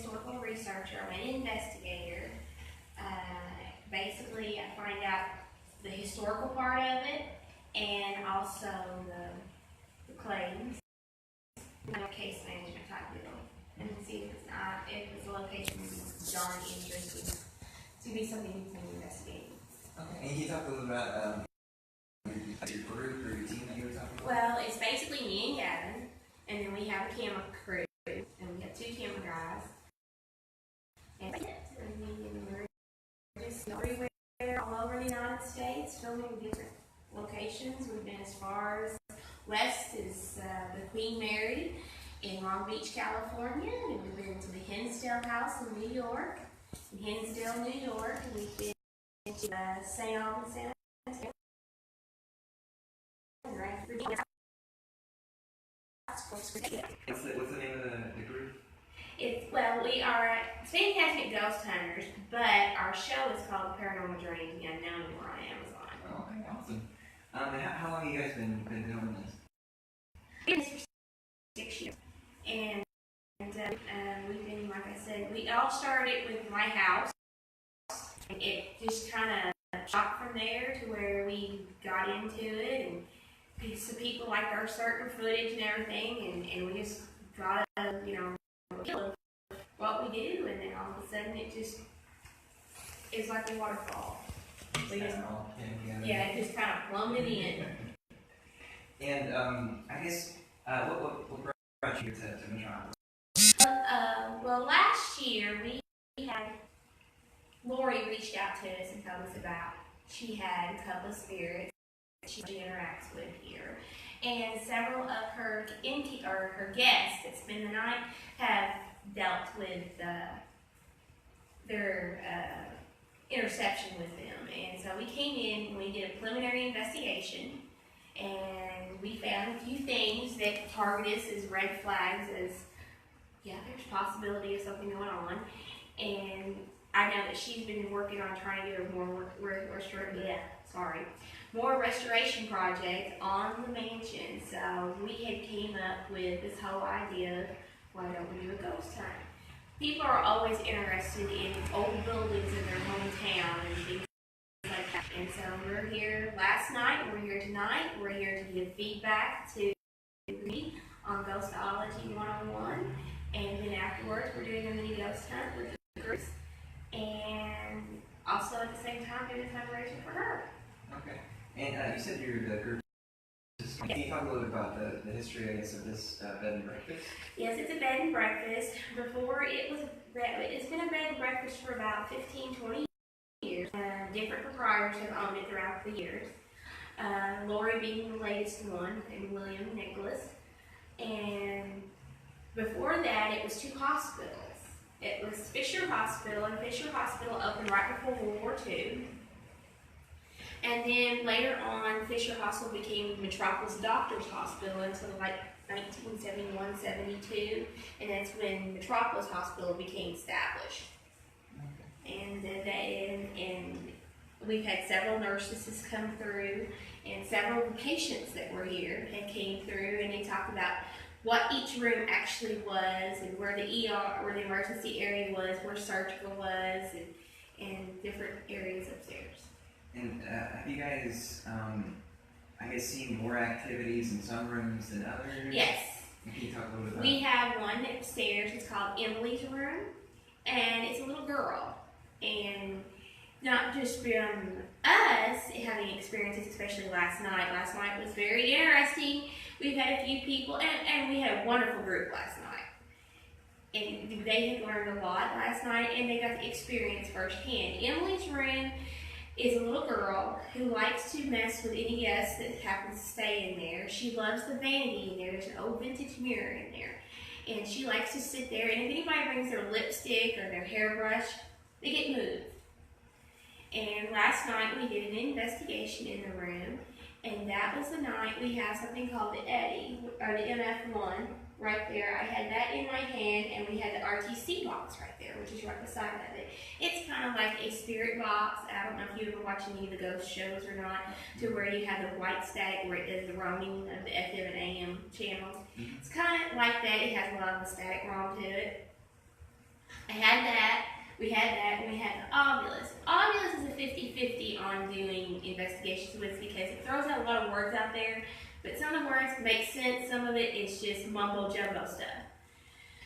historical researcher. I'm an investigator. Basically, I find out the historical part of it and also the claims. Case management type deal, and see if it's a location John interested to be something you can investigate. Okay, and can you talk a little about your group or your team that you were talking about? Well, it's basically me and Gavin, and then we have a camera crew, and we have 2 camera guys. And we're just everywhere, all over the United States, filming different locations. We've been as far as west as the Queen Mary in Long Beach, California, and we've been to the JailHouse in New York, in Hinsdale, New York, and we've been to Albans Sanatorium. What's the name of the group? We are Fantastic Ghost Hunters, but our show is called Paranormal Journey the Unknown, and we're on Amazon. Oh, okay, awesome. How long have you guys been doing this? We've been for 6 years, and we've been, like I said, we all started with my house. And it just kind of shot from there to where we got into it, and some people liked our certain footage and everything, and we just got a feel of what we do, and then all of a sudden it just is like a waterfall. It just kind of plumbed it in. And I guess what brought you to Monroe? Well, last year we had Lori reached out to us and told us about she had a couple of spirits she interacts with here, and several of her guests that spend the night have dealt with their interception with them. And so we came in and we did a preliminary investigation, and we found a few things that target us as red flags, as there's possibility of something going on. And I know that she's been working on trying to get a more restoration project on the mansion. So we had came up with this whole idea of, why don't we do a ghost hunt? People are always interested in old buildings in their hometown and things like that. And so we're here last night, we're here tonight, we're here to give feedback to me on Ghostology 101. And then afterwards, we're doing a mini ghost hunt with the groups. And also at the same time, doing a collaboration for her. Okay. And you said you're the group. Can you talk a little bit about the history, I guess, of this bed and breakfast? Yes, it's a bed and breakfast. Before it's been a bed and breakfast for about 15, 20 years. Different proprietors have owned it throughout the years. Lori being the latest one, and William Nicholas. And before that, it was 2 hospitals. It was Fisher Hospital, and Fisher Hospital opened right before World War II. And then later on, Fisher Hospital became Metropolis Doctors Hospital until like 1971, 72, and that's when Metropolis Hospital became established. Okay. And we've had several nurses come through, and several patients that were here had came through, and they talked about what each room actually was, and where the ER, where the emergency area was, where surgical was, and different areas upstairs. And have you guys, I guess, seen more activities in some rooms than others? Yes. Can you talk a little bit about We have one upstairs. It's called Emily's room, and it's a little girl. And not just from us having experiences, especially last night. Last night was very interesting. We've had a few people, and we had a wonderful group last night. And they had learned a lot last night, and they got to experience firsthand. Emily's room is a little girl who likes to mess with any guest that happens to stay in there. She loves the vanity in there. There's an old vintage mirror in there. And she likes to sit there, and if anybody brings their lipstick or their hairbrush, they get moved. And last night we did an investigation in the room, and that was the night we have something called the Eddie, or the MF1, right there. I had that in my hand, and we had the RTC box right there, which is right beside of it. It's kind of like a spirit box. I don't know if you ever watch any of the ghost shows or not, to where you have the white static where it does the roaming of the FM and AM channels. It's kind of like that. It has a lot of the static ROM to it. on doing investigations with because it throws out a lot of words out there, but some of the words make sense, some of it is just mumbo jumbo stuff.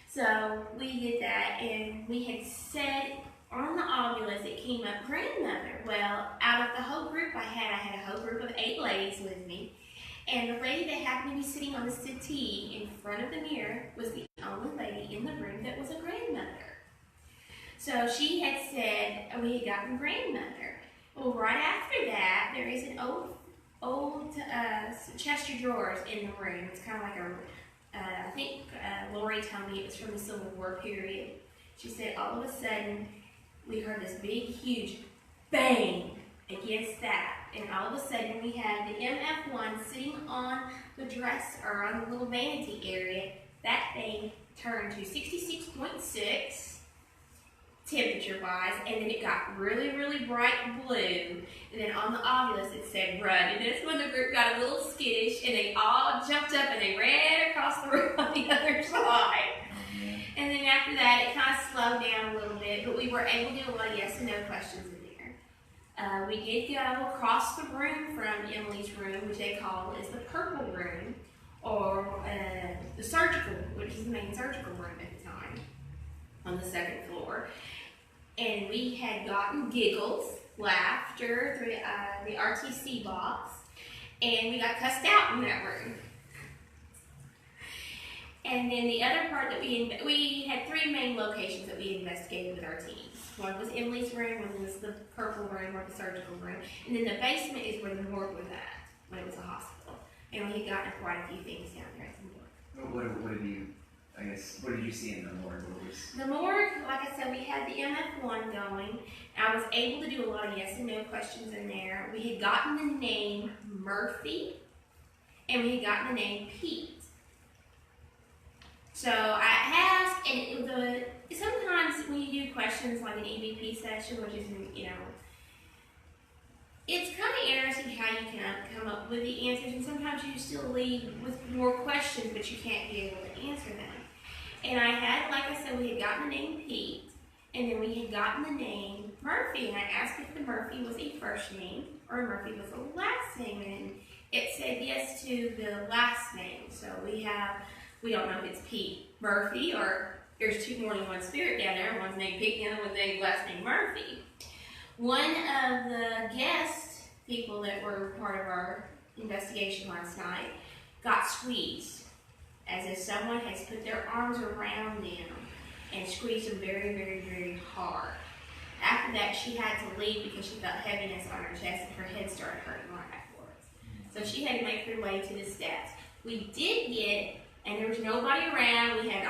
So we did that, and we had said on the omnibus it came up grandmother. Well, out of the whole group I had a whole group of 8 ladies with me, and the lady that happened to be sitting on the settee in front of the mirror was the only lady in the room that was a grandmother. So she had said we had gotten grandmother. Well, right after that, there is an old chest of drawers in the room. It's kind of like I think Lori told me it was from the Civil War period. She said all of a sudden we heard this big, huge bang against that. And all of a sudden we had the MF1 sitting on the dresser, or on the little vanity area. That thing turned to 66.6 temperature-wise, and then it got really, really bright blue. And then on the omnibus it said run. And that's when the group got a little skittish, and they all jumped up and they ran across the room on the other side. And then after that, it kind of slowed down a little bit, but we were able to do a lot of yes and no questions in there. We did go across the room from Emily's room, which they call is the purple room, or the surgical, which is the main surgical room at the time, on the 2nd floor. And we had gotten giggles, laughter through the RTC box, and we got cussed out in that room. And then the other part that we had 3 main locations that we investigated with our teams. One was Emily's room, one was the purple room or the surgical room, and then the basement is where the morgue was at when it was a hospital. And we had gotten quite a few things down there at the morgue. What did you see in the morgue? The morgue, like I said, we had the MF1 going. I was able to do a lot of yes and no questions in there. We had gotten the name Murphy, and we had gotten the name Pete. So I asked, and sometimes when you do questions like an EVP session, which is, it's kind of interesting how you can come up with the answers, and sometimes you still leave with more questions, but you can't be able to answer them. And I had, like I said, we had gotten the name Pete, and then we had gotten the name Murphy, and I asked if the Murphy was a first name or Murphy was a last name, and it said yes to the last name. So we don't know if it's Pete Murphy, or there's more than one spirit down there. One's named Pete, the other one's named last name Murphy. One of the guest people that were part of our investigation last night got squeezed, as if someone has put their arms around them and squeezed them very, very, very hard. After that, she had to leave because she felt heaviness on her chest and her head started hurting right afterwards. So she had to make her way to the steps. We did get, and there was nobody around, we had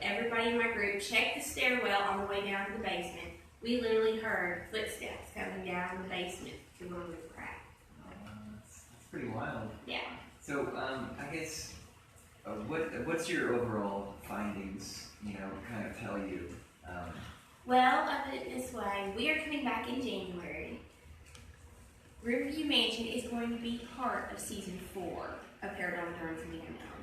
everybody in my group check the stairwell on the way down to the basement. We literally heard footsteps coming down the basement to where we were at. That's pretty wild. Yeah. So, I guess, what's your overall findings, kind of tell you? Well, I'll put it this way. We are coming back in January. Riverview Mansion is going to be part of season 4 of Paranormal.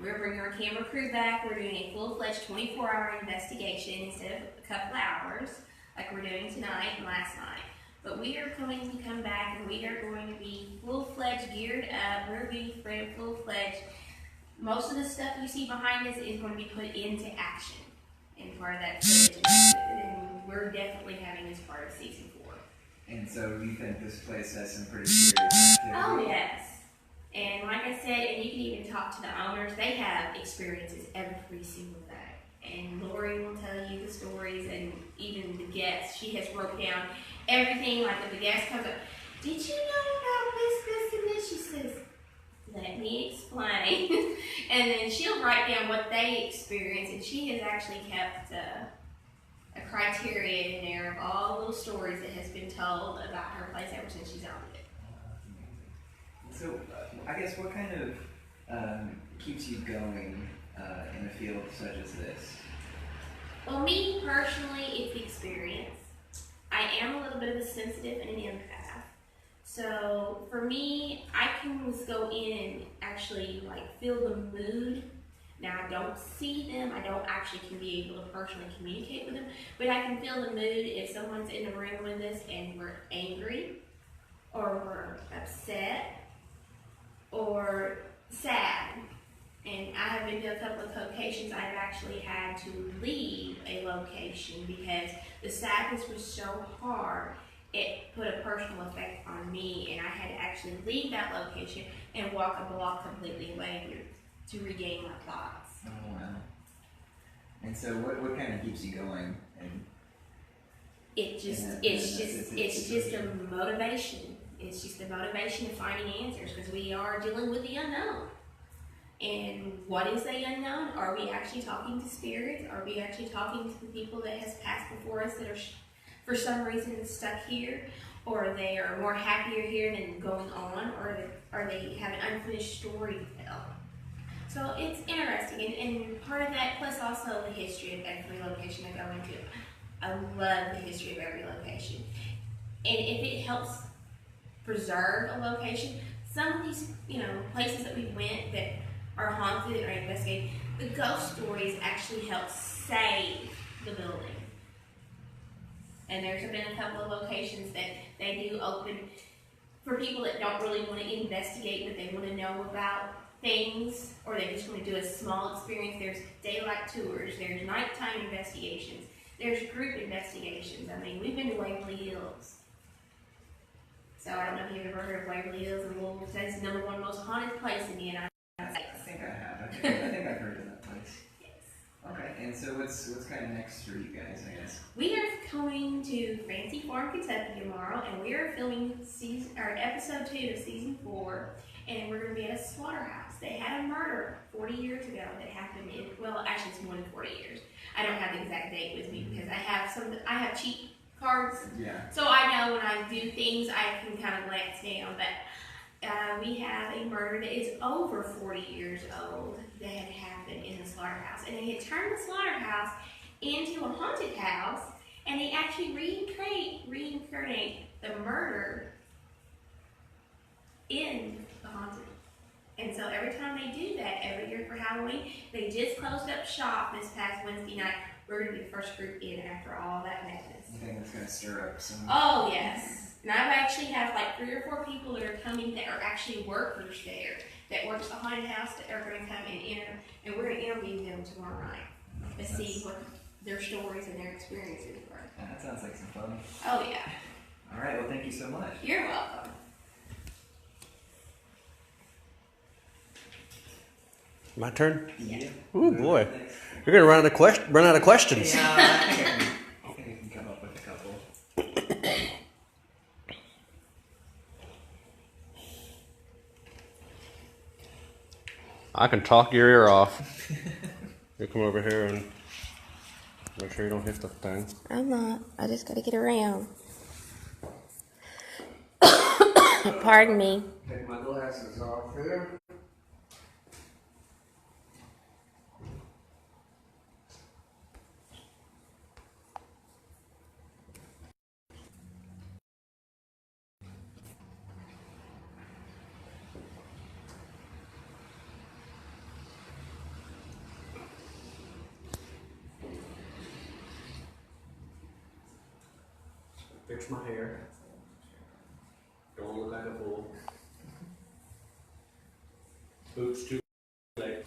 We're bringing our camera crew back. We're doing a full-fledged 24-hour investigation instead of a couple hours, like we're doing tonight and last night. But we are going to come back, and we are going to be full-fledged, geared up. We're going to be full-fledged. Most of the stuff you see behind us is going to be put into action. And part of that footage, and we're definitely having this part of season 4. And so you think this place has some pretty serious activity? Oh, yes. And like I said, and you can even talk to the owners, they have experiences every single day. And Lori will tell you the stories, and even the guests. She has wrote down everything, like if the guest comes up, did you know about this, and this? She says, let me explain. And then she'll write down what they experienced, and she has actually kept a criteria in there of all the little stories that has been told about her place ever since she's owned it. So, I guess what kind of keeps you going in a field such as this? Well, me personally, it's the experience. I am a little bit of a sensitive and an empath. So for me, I can just go in and actually feel the mood. Now I don't see them, I don't actually can be able to personally communicate with them, but I can feel the mood if someone's in the room with us and we're angry, or were upset or sad. And I have been to a couple of locations I've actually had to leave a location because the sadness was so hard, it put a personal effect on me, and I had to actually leave that location and walk a block completely away to regain my thoughts. Oh wow. And so what kind of keeps you going? And It's just a motivation. It's just the motivation of finding answers, because we are dealing with the unknown. And what is the unknown? Are we actually talking to spirits? Are we actually talking to the people that has passed before us that are for some reason stuck here? Or they are more happier here than going on? Or they have an unfinished story to tell? So it's interesting, and part of that, plus also the history of every location I go into. I love the history of every location. And if it helps preserve a location, some of these, places that we went that are haunted or investigated, the ghost stories actually help save the building. And there's been a couple of locations that they do open for people that don't really want to investigate, but they want to know about things, or they just want to do a small experience. There's daylight tours, there's nighttime investigations, there's group investigations. I mean, we've been to Waverly Hills. So I don't know if you've ever heard of Waverly Hills, and Louisville. It's the #1 most haunted place in the United States. I think I have. I think I've heard of that place. Yes. Okay, and so what's kind of next for you guys, I guess? We are going to Fancy Farm, Kentucky tomorrow, and we are filming episode 2 of season 4, and we're going to be at a slaughterhouse. They had a murder 40 years ago that happened actually it's more than 40 years. I don't have the exact date with me because I have cheat cards. Yeah. So I know when I do things, I can kind of glance down, but we have a murder that is over 40 years old that had happened in the slaughterhouse. And they had turned the slaughterhouse into a haunted house, and they actually reincarnate the murder in the haunted. And so every time they do that, every year for Halloween, they just closed up shop this past Wednesday night. We're going to be the first group in after all that madness. You think that's going to stir up some? Oh, yes. And I've actually have like 3 or 4 people that are coming that are actually workers there that work at the haunted house that are going to come and we're going to interview them tomorrow night to see what their stories and their experiences were. Yeah, that sounds like some fun. Oh, yeah. All right, well, thank you so much. You're welcome. My turn? Yeah. Ooh, boy. You're going to run out of questions. Yeah, I think I can come up with a couple. I can talk your ear off. You come over here and make sure you don't hit the thing. I'm not. I just got to get around. Pardon me. Take my glasses off here. Fix my hair. Don't look like a fool. Oops, too late.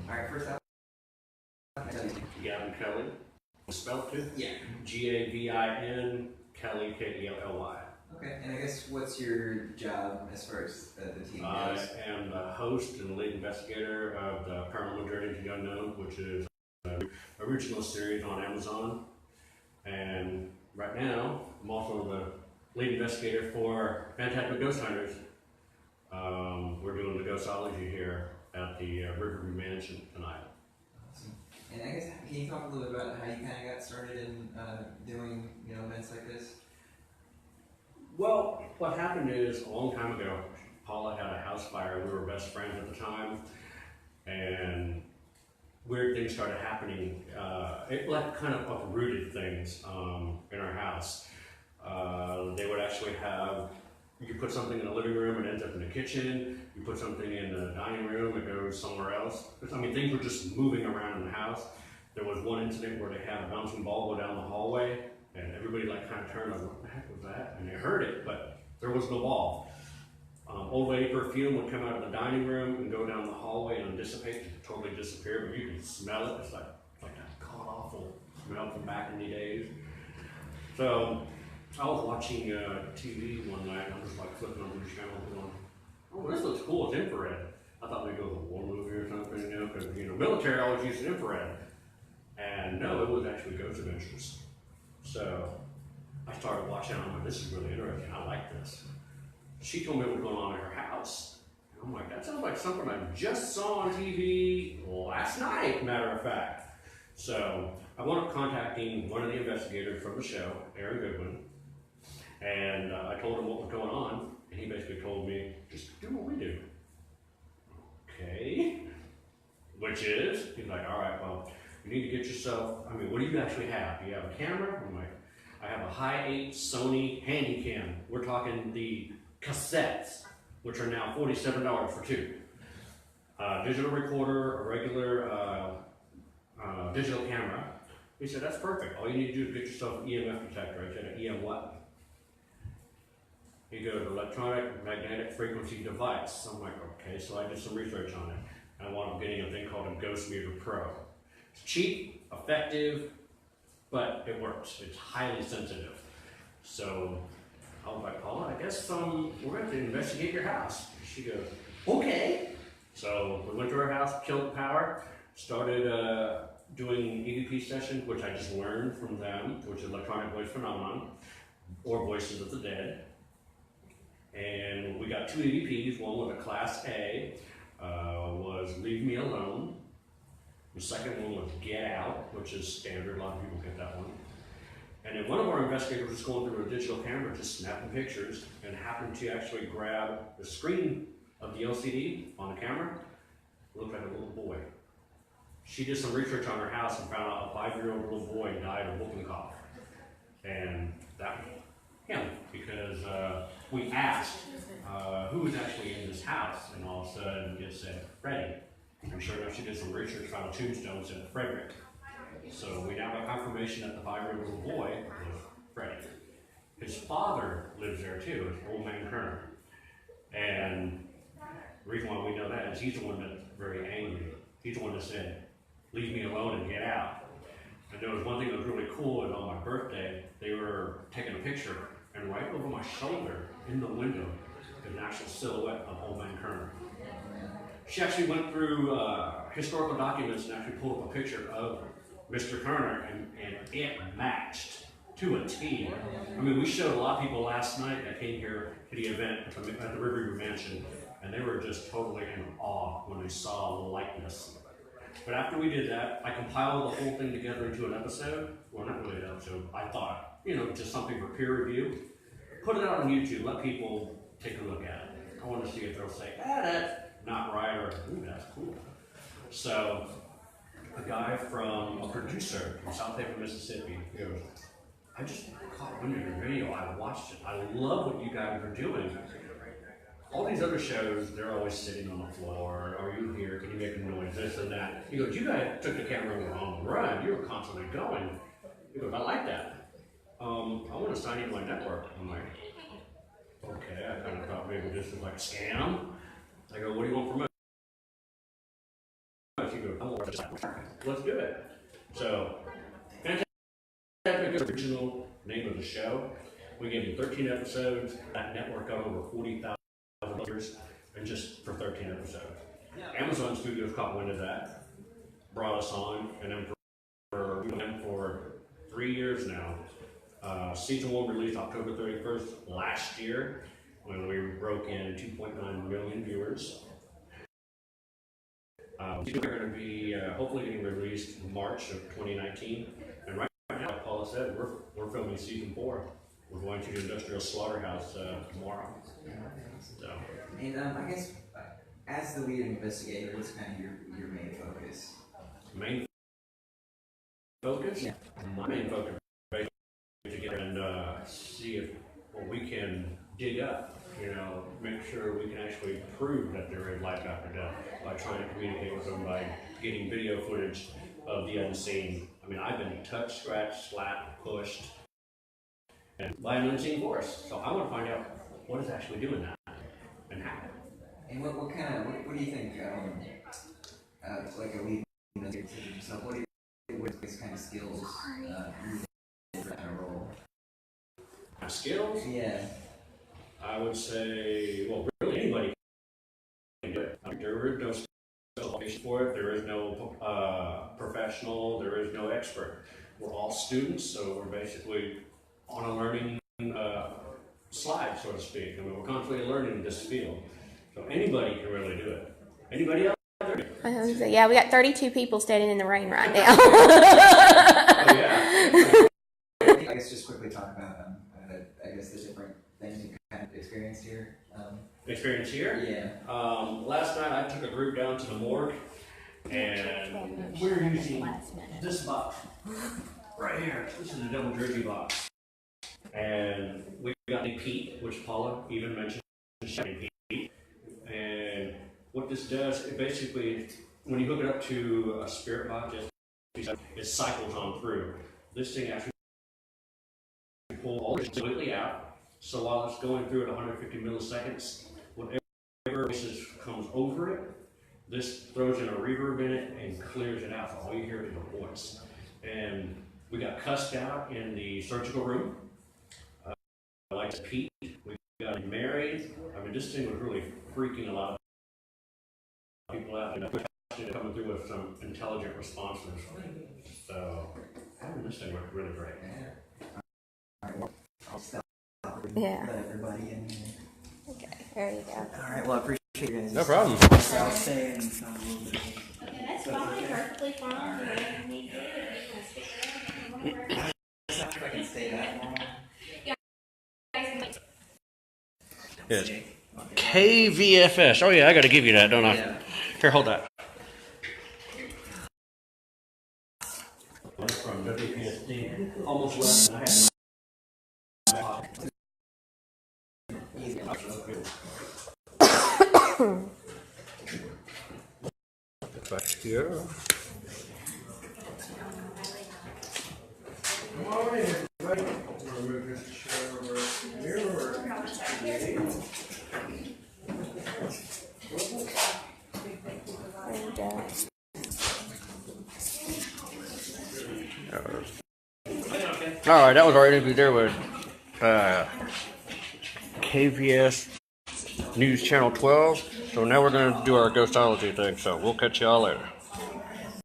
Alright, first up. Gavin Kelly. Spelled too? Yeah. Gavin Kelly, Kelly. Okay, and I guess what's your job as far as the team I goes? am the host and lead investigator of the Paranormal Journey to the Unknown, which is an original series on Amazon. And right now, I'm also the lead investigator for Fantastic Ghost Hunters. We're doing the ghostology here at the Riverview Mansion tonight. Awesome. And I guess, can you talk a little bit about how you kind of got started in doing events like this? Well, what happened is a long time ago, Paula had a house fire. We were best friends at the time, and weird things started happening. It like kind of uprooted things in our house. They would actually have, you could put something in the living room, it ends up in the kitchen. You put something in the dining room, it goes somewhere else. I mean, things were just moving around in the house. There was one incident where they had a bouncing ball go down the hallway And everybody like kind of turned like, what the heck was that? And they heard it, but there was no ball. Old Lady Perfume would come out of the dining room and go down the hallway and dissipate, and totally disappear, but you can smell it. It's like that god awful smell from back in the days. So I was watching TV one night, and I was like flipping over the channel going, oh, this looks cool, it's infrared. I thought maybe it was a war movie or something, you know, because, you know, military always uses infrared. And no, it was actually Ghost Adventures. So I started watching, I'm like, this is really interesting, I like this. She told me what was going on in her house. And I'm like, that sounds like something I just saw on TV last night, matter of fact. So I wound up contacting one of the investigators from the show, Aaron Goodwin, and I told him what was going on, and he basically told me, just do what we do. Okay. Which is, he's like, all right, well, you need to get yourself, I mean, what do you actually have? Do you have a camera? I'm like, I have a Hi8 Sony Handycam. We're talking the cassettes, which are now $47 for two. Digital recorder, a regular digital camera. He said, that's perfect. All you need to do is get yourself an EMF detector. I said, an EM what? He goes, electronic magnetic frequency device. I'm like, okay, so I did some research on it. I wound up getting a thing called a Ghost Meter Pro. It's cheap, effective, but it works. It's highly sensitive. So I was like, Paula, I guess we're going to investigate your house. She goes, okay. So we went to her house, killed the power, started doing EVP sessions, which I just learned from them, which is electronic voice phenomenon, or voices of the dead. And we got two EVPs. One was a Class A, was Leave Me Alone. The second one was Get Out, which is standard. A lot of people get that one. And then one of our investigators was going through a digital camera, just snapping pictures, and happened to actually grab the screen of the LCD on the camera. It looked like a little boy. She did some research on her house and found out a 5-year-old little boy died of whooping cough. And that was him, because we asked who was actually in this house, and all of a sudden it said Freddie. And sure enough, she did some research, found a tombstone that said Frederick. So we now have confirmation that the 5-year-old little boy was Freddie. His father lives there too, it's Old Man Kerner. And the reason why we know that is he's the one that's very angry. He's the one that said, leave me alone and get out. And there was one thing that was really cool, is on my birthday, they were taking a picture, and right over my shoulder, in the window, is an actual silhouette of Old Man Kerner. She actually went through historical documents and actually pulled up a picture of Mr. Kerner, and it matched to a T. I mean, we showed a lot of people last night that came here to the event at the River Mansion, and they were just totally in awe when they saw the likeness. But after we did that, I compiled the whole thing together into an episode. Well, not really an episode. I thought, you know, just something for peer review. Put it out on YouTube. Let people take a look at it. I want to see if they'll say, that's not right, or, ooh, that's cool. So, a guy a producer from South Pittsburgh, Mississippi, goes, I just caught wind of your video. I watched it. I love what you guys are doing. All these other shows, they're always sitting on the floor. Are you here? Can you make a noise? This and that. He goes, you guys took the camera and were on the run. You were constantly going. He goes, I like that. I want to sign you to my network. I'm like, okay. I kind of thought maybe this was like a scam. I go, what do you want from us? He goes, I want to let's do it. So, fantastic original name of the show. We gave him 13 episodes. That network got over 40,000 viewers, and just for 13 episodes. Amazon Studios caught wind of that, brought us on, and then for 3 years now. Season 1 released October 31st last year, when we broke in 2.9 million viewers. We're going to be hopefully getting released in March of 2019. And right now, like Paula said, we're filming season 4. We're going to the Industrial Slaughterhouse tomorrow. So. And I guess, as the lead investigator, what's kind of your main focus? Main focus? Yeah. My main focus is to get and see if we can dig up, make sure we can actually prove that there is life after death by trying to communicate with them by getting video footage of the unseen. I mean, I've been touched, scratched, slapped, pushed, and by an unseen force. So I want to find out what is actually doing that and how. And what do you think, like a lead yourself, what kind of skills you for that kind of role? Skills? Yeah. I would say, well, really anybody can do it. There is no qualification for it. There is no professional. There is no expert. We're all students, so we're basically on a learning slide, so to speak. I mean, we're constantly learning this field. So anybody can really do it. Anybody else out there? Yeah, we got 32 people standing in the rain right now. Oh, yeah. I guess just quickly talk about I guess the different things you kind of experienced here. Experience here? Yeah. Last night I took a group down to the morgue, and we're using this box right here. This is a double jersey box, and we got Pete, which Paula even mentioned. Pete, and what this does, it basically, when you hook it up to a spirit box, it cycles on through. This thing actually pulls all this completely out. So while it's going through at 150 milliseconds, whatever voices comes over it, this throws in a reverb in it and clears it out. So all you hear is the voice. And we got cussed out in the surgical room. Like Pete, we got married. I mean, this thing was really freaking a lot of people out, and coming through with some intelligent responses. So having this thing worked really great. I'll stop. Yeah. Let everybody in here. Okay, there you go. All right. Well, I appreciate you guys. No problem. I'll stay and talk a little bit. Okay, that's fine, perfectly fine. Whatever you need to do. If you want to stick around, whatever. If I can stay that long. Yes. KVFS. Oh yeah, I got to give you that, don't I? Yeah. Here, hold that. From WPSD, almost less than I had. Back here. Good morning, everybody. Remove this chair over here. All right, that was our interview there with KVS News Channel 12. So now we're going to do our ghostology thing. So we'll catch y'all later.